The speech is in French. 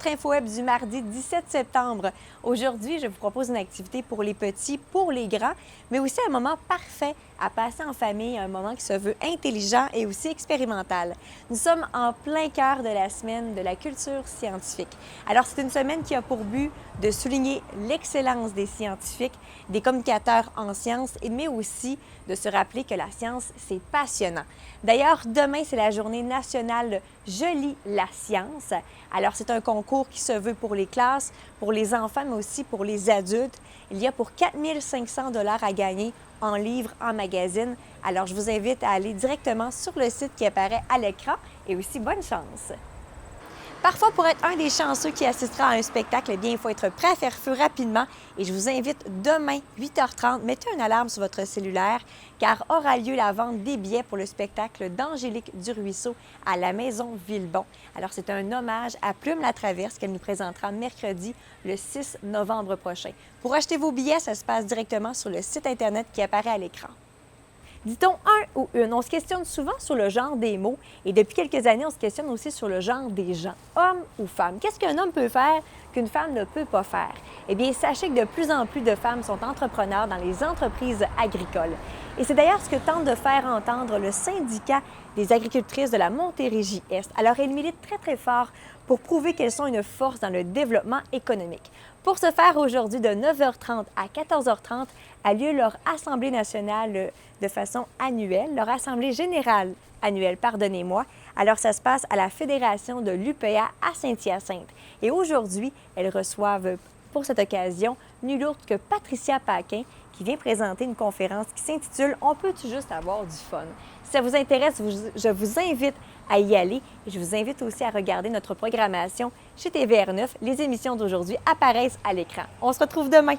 votre info web du mardi 17 septembre. Aujourd'hui, je vous propose une activité pour les petits, pour les grands, mais aussi un moment parfait à passer en famille, un moment qui se veut intelligent et aussi expérimental. Nous sommes en plein cœur de la semaine de la culture scientifique. Alors, c'est une semaine qui a pour but de souligner l'excellence des scientifiques, des communicateurs en sciences, mais aussi de se rappeler que la science, c'est passionnant. D'ailleurs, demain, c'est la journée nationale Je lis la science. Alors, c'est un concours qui se veut pour les classes, pour les enfants, mais aussi pour les adultes. Il y a pour 4 500 $ à gagner en livres, en magazines. Alors, je vous invite à aller directement sur le site qui apparaît à l'écran et aussi bonne chance! Parfois, pour être un des chanceux qui assistera à un spectacle, eh bien, il faut être prêt à faire feu rapidement. Et je vous invite demain, 8h30, mettez une alarme sur votre cellulaire, car aura lieu la vente des billets pour le spectacle d'Angélique Duruisseau à la Maison Villebon. Alors, c'est un hommage à Plume la Traverse qu'elle nous présentera mercredi, le 6 novembre prochain. Pour acheter vos billets, ça se passe directement sur le site Internet qui apparaît à l'écran. Dit-on un ou une? On se questionne souvent sur le genre des mots et depuis quelques années, on se questionne aussi sur le genre des gens, homme ou femme. Qu'est-ce qu'un homme peut faire qu'une femme ne peut pas faire? Eh bien, sachez que de plus en plus de femmes sont entrepreneurs dans les entreprises agricoles. Et c'est d'ailleurs ce que tente de faire entendre le syndicat des agricultrices de la Montérégie-Est. Alors, elles militent très fort pour prouver qu'elles sont une force dans le développement économique. Pour ce faire, aujourd'hui, de 9h30 à 14h30, a lieu leur Assemblée nationale de façon annuelle, leur Assemblée générale annuelle, pardonnez-moi. Alors, ça se passe à la Fédération de l'UPA à Saint-Hyacinthe. Et aujourd'hui, elles reçoivent pour cette occasion nulle autre que Patricia Paquin, qui vient présenter une conférence qui s'intitule « On peut-tu juste avoir du fun ». Si ça vous intéresse, je vous invite à y aller et je vous invite aussi à regarder notre programmation chez TVR9. Les émissions d'aujourd'hui apparaissent à l'écran. On se retrouve demain.